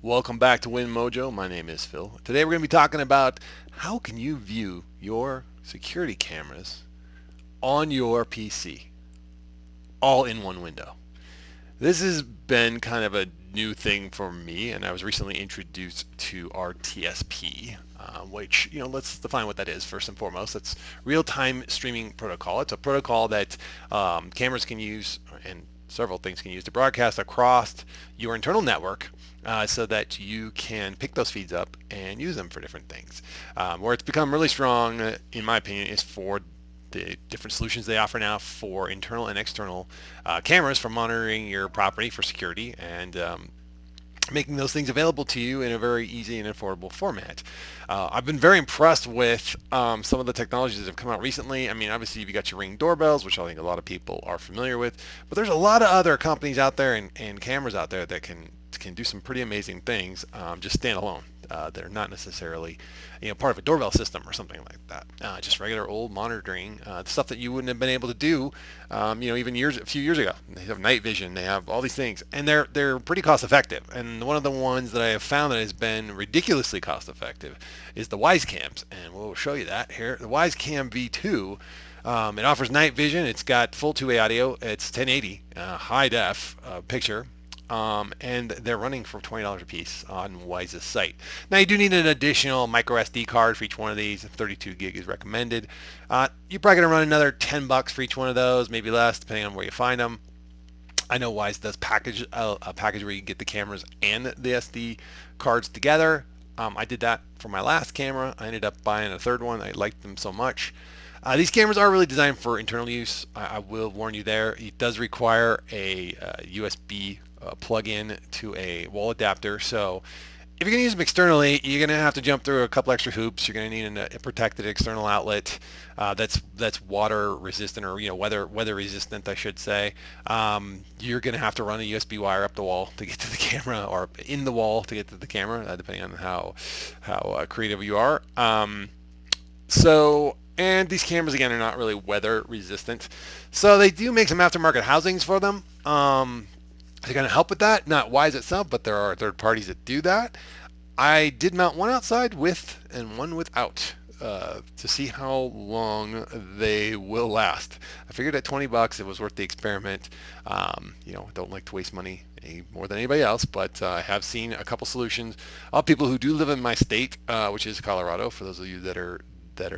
Welcome back to winMojo. My name is Phil. Today we're going to be talking about how can you view your security cameras on your PC all in one window. This has been kind of a new thing for me, and I was recently introduced to RTSP, which, let's define what that is first and foremost. It's real-time streaming protocol. It's a protocol that cameras can use, and several things can use to broadcast across your internal network so that you can pick those feeds up and use them for different things. Where it's become really strong, in my opinion, is for the different solutions they offer now for internal and external cameras for monitoring your property for security and making those things available to you in a very easy and affordable format. I've been very impressed with some of the technologies that have come out recently. I mean, obviously you've got your Ring doorbells, which I think a lot of people are familiar with, but there's a lot of other companies out there and cameras out there that can do some pretty amazing things just standalone. They're not necessarily, part of a doorbell system or something like that. Just regular old monitoring, stuff that you wouldn't have been able to do, even a few years ago. They have night vision, they have all these things, and they're pretty cost effective. And one of the ones that I have found that has been ridiculously cost effective is the Wyze Cams, and we'll show you that here. The Wyze Cam V2. It offers night vision. It's got full two-way audio. It's 1080 high def picture. And they're running for $20 a piece on Wyze's site. Now you do need an additional micro SD card for each one of these. 32 gig is recommended. You're probably going to run another $10 for each one of those, maybe less, depending on where you find them. I know Wyze does a package where you get the cameras and the SD cards together. I did that for my last camera. I ended up buying a third one. I liked them so much. These cameras are really designed for internal use. I will warn you there. It does require a USB plug-in to a wall adapter. So if you're going to use them externally, you're going to have to jump through a couple extra hoops. You're going to need a protected external outlet that's water resistant, or weather resistant, I should say. You're going to have to run a USB wire up the wall to get to the camera, or in the wall to get to the camera, depending on how creative you are. And these cameras, again, are not really weather resistant. So they do make some aftermarket housings for them. They're going to help with that. Not Wyze itself, but there are third parties that do that. I did mount one outside with and one without to see how long they will last. I figured at $20 it was worth the experiment. Don't like to waste money any more than anybody else, but I have seen a couple solutions of people who do live in my state, which is Colorado, for those of you that are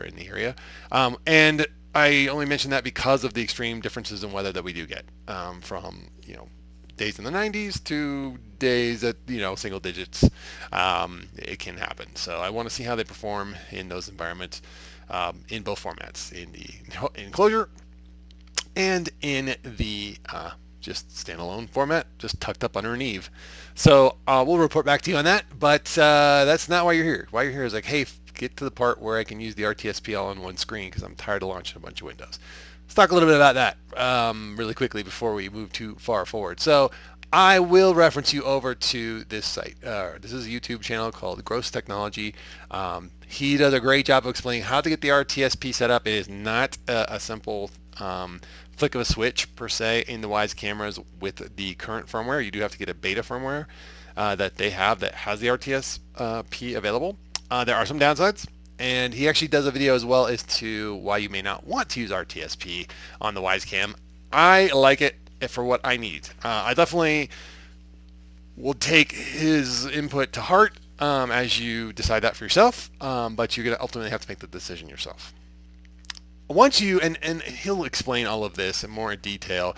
in the area. And I only mention that because of the extreme differences in weather that we do get from, days in the 90s to days at, single digits. It can happen. So I want to see how they perform in those environments in both formats, in the enclosure and in the just standalone format, just tucked up underneath. So we'll report back to you on that, but that's not why you're here. Why you're here is like, hey, get to the part where I can use the RTSP all on one screen because I'm tired of launching a bunch of windows. Let's talk a little bit about that really quickly before we move too far forward. So I will reference you over to this site. This is a YouTube channel called Gross Technology. He does a great job of explaining how to get the RTSP set up. It is not a simple flick of a switch per se in the Wyze cameras with the current firmware. You do have to get a beta firmware that they have that has the RTSP available. There are some downsides, and he actually does a video as well as to why you may not want to use RTSP on the Wyze Cam. I like it for what I need. I definitely will take his input to heart as you decide that for yourself, but you're going to ultimately have to make the decision yourself. Once you, and he'll explain all of this in more detail,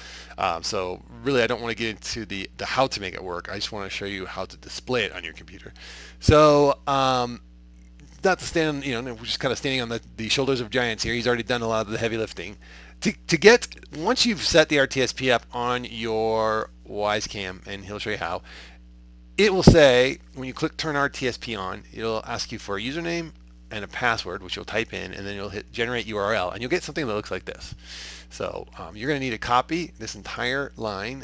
so really I don't want to get into the how to make it work. I just want to show you how to display it on your computer. So not to stand, we're just kind of standing on the shoulders of giants here. He's already done a lot of the heavy lifting. Once you've set the RTSP up on your Wyze Cam, and he'll show you how, it will say, when you click turn RTSP on, it'll ask you for a username and a password, which you'll type in, and then you'll hit generate URL, and you'll get something that looks like this. So you're going to need to copy this entire line.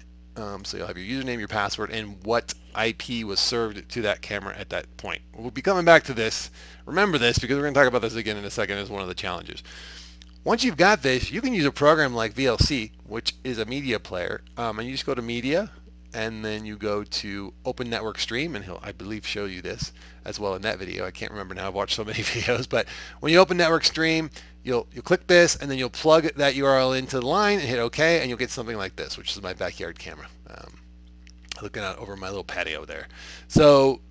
So you'll have your username, your password, and what IP was served to that camera at that point. We'll be coming back to this. Remember this, because we're going to talk about this again in a second as one of the challenges. Once you've got this, you can use a program like VLC, which is a media player, and you just go to Media, and then you go to Open Network Stream, and he'll, I believe, show you this as well in that video. I can't remember now. I've watched so many videos, but when you open Network Stream, you'll click this, and then you'll plug that URL into the line and hit OK, and you'll get something like this, which is my backyard camera, looking out over my little patio there. So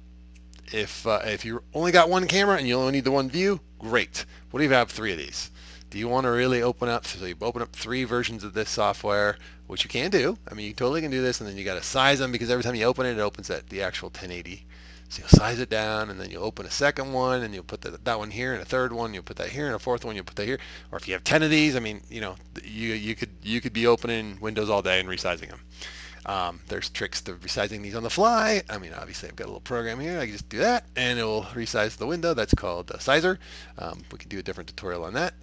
if you only got one camera and you only need the one view, great. What if you have 3 of these? Do you want to really open up, so you open up 3 versions of this software, which you can do. I mean, you totally can do this, and then you got to size them, because every time you open it, it opens at the actual 1080. So you'll size it down, and then you'll open a second one, and you'll put that one here, and a third one, you'll put that here, and a fourth one, you'll put that here. Or if you have 10 of these, I mean, you know, you could be opening Windows all day and resizing them. There's tricks to resizing these on the fly. I mean, obviously I've got a little program here. I can just do that and it will resize the window. That's called a sizer. We could do a different tutorial on that,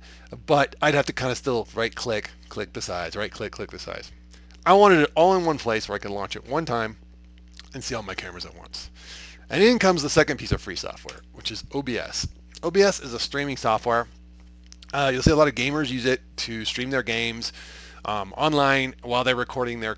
but I'd have to kind of still right click the size, right click the size. I wanted it all in one place where I can launch it one time and see all my cameras at once. And in comes the second piece of free software, which is OBS. OBS is a streaming software. You'll see a lot of gamers use it to stream their games online while they're recording their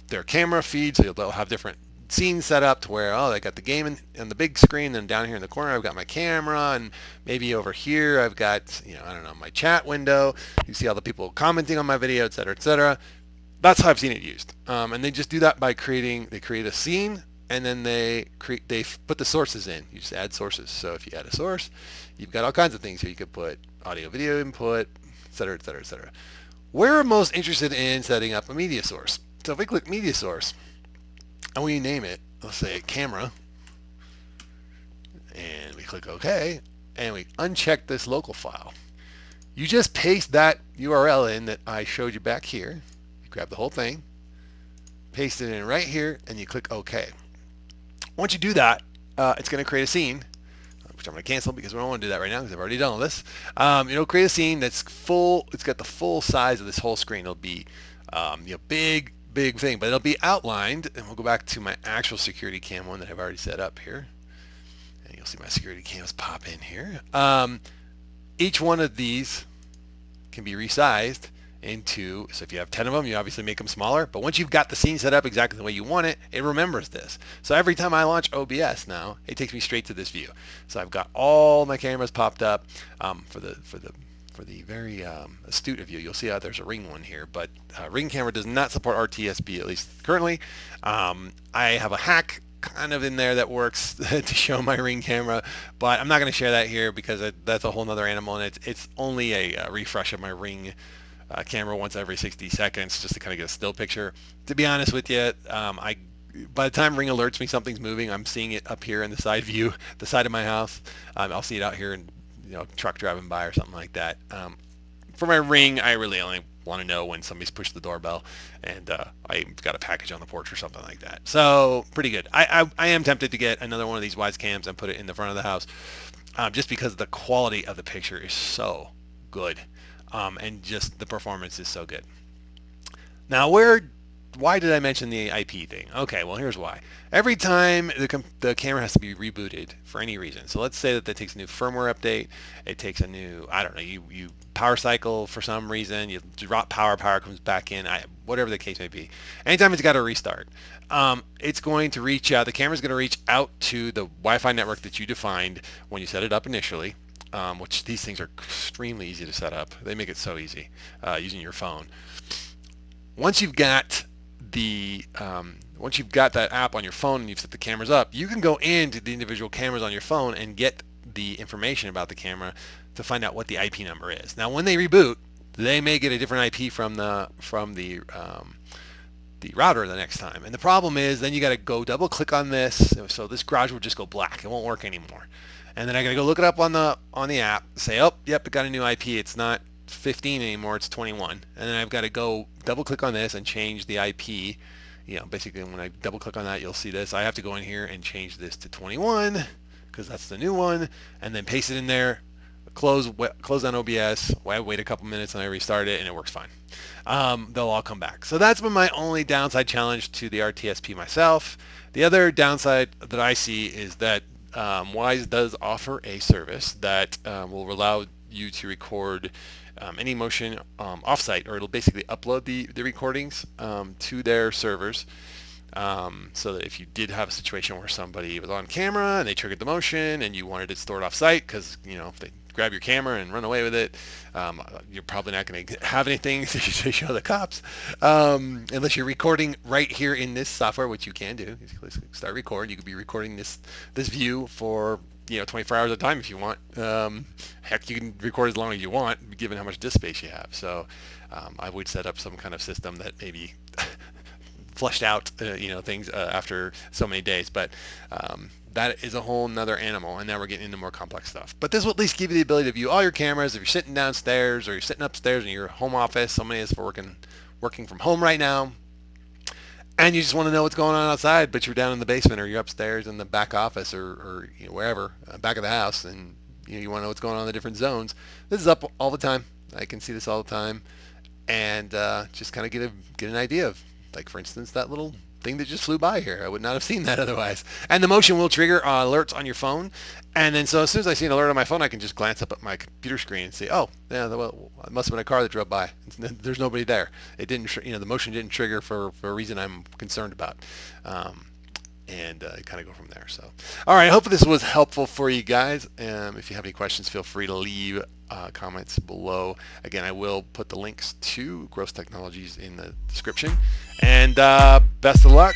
their camera feed. So they'll have different scenes set up to where, oh, they got the game on the big screen, then down here in the corner I've got my camera, and maybe over here I've got, I don't know, my chat window. You see all the people commenting on my video, etc., etc. That's how I've seen it used. And they just do that by they create a scene, and then they put the sources in. You just add sources. So if you add a source, you've got all kinds of things here. You could put audio video input, etc., etc., etc. We're most interested in setting up a media source. So if we click media source and we name it, let's say camera, and we click OK, and we uncheck this local file, you just paste that URL in that I showed you back here. You grab the whole thing, paste it in right here, and you click OK. Once you do that, it's going to create a scene, which I'm going to cancel because we don't want to do that right now because I've already done all this. It'll create a scene that's full. It's got the full size of this whole screen. It'll be big thing, but it'll be outlined. And we'll go back to my actual security cam one that I've already set up here. And you'll see my security cams pop in here. Each one of these can be resized into, so if you have 10 of them, you obviously make them smaller, but once you've got the scene set up exactly the way you want it, it remembers this. So every time I launch OBS now, it takes me straight to this view. So I've got all my cameras popped up. For the very astute of you, you'll see how there's a Ring one here, but Ring camera does not support RTSP, at least currently. I have a hack kind of in there that works to show my Ring camera, but I'm not going to share that here because that's a whole nother animal, and it's only a refresh of my Ring camera once every 60 seconds just to kind of get a still picture. To be honest with you, by the time Ring alerts me something's moving, I'm seeing it up here in the side view, the side of my house. I'll see it out here in truck driving by or something like that. For my Ring, I really only want to know when somebody's pushed the doorbell and I've got a package on the porch or something like that. So pretty good. I am tempted to get another one of these Wyze Cams and put it in the front of the house just because the quality of the picture is so good. And just the performance is so good. Now, why did I mention the IP thing? Okay, well, here's why. Every time the camera has to be rebooted for any reason, so let's say that takes a new firmware update, it takes a new, I don't know, you power cycle for some reason, you drop power comes back in, whatever the case may be. Anytime it's got to restart, it's going to reach out, the camera's going to reach out to the Wi-Fi network that you defined when you set it up initially. Which these things are extremely easy to set up. They make it so easy using your phone. Once you've got that app on your phone and you've set the cameras up, you can go into the individual cameras on your phone and get the information about the camera to find out what the IP number is. Now, when they reboot, they may get a different IP from the router the next time. And the problem is then you got to go double click on this, so this garage will just go black. It won't work anymore. And then I got to go look it up on the app, say, oh, yep, it got a new IP. It's not 15 anymore, it's 21. And then I've got to go double click on this and change the IP. Basically when I double click on that, you'll see this. I have to go in here and change this to 21 because that's the new one, and then paste it in there, close on OBS, wait a couple minutes, and I restart it, and it works fine. They'll all come back. So that's been my only downside challenge to the RTSP myself. The other downside that I see is that Wyze does offer a service that will allow you to record any motion offsite, or it'll basically upload the recordings to their servers. so that if you did have a situation where somebody was on camera and they triggered the motion and you wanted it stored off site because, if they grab your camera and run away with it, you're probably not going to have anything to show the cops, unless you're recording right here in this software, which you can do. You start recording. You could be recording this view for 24 hours at a time if you want. Heck, you can record as long as you want, given how much disk space you have. So I would set up some kind of system that maybe flushed out things after so many days, but that is a whole nother animal, and now we're getting into more complex stuff. But this will at least give you the ability to view all your cameras if you're sitting downstairs or you're sitting upstairs in your home office. So many of us are working from home right now, and you just want to know what's going on outside, but you're down in the basement or you're upstairs in the back office or wherever, back of the house, and you want to know what's going on in the different zones. This is up all the time. I can see this all the time, and just kind of get an idea of, like, for instance, that little thing that just flew by here. I would not have seen that otherwise. And the motion will trigger alerts on your phone. And then so as soon as I see an alert on my phone, I can just glance up at my computer screen and say, oh, yeah, well, it must have been a car that drove by. There's nobody there. It didn't, the motion didn't trigger for a reason I'm concerned about. And kind of go from there. So, all right, I hope this was helpful for you guys. If you have any questions, feel free to leave comments below. Again, I will put the links to Gross Technologies in the description. And best of luck.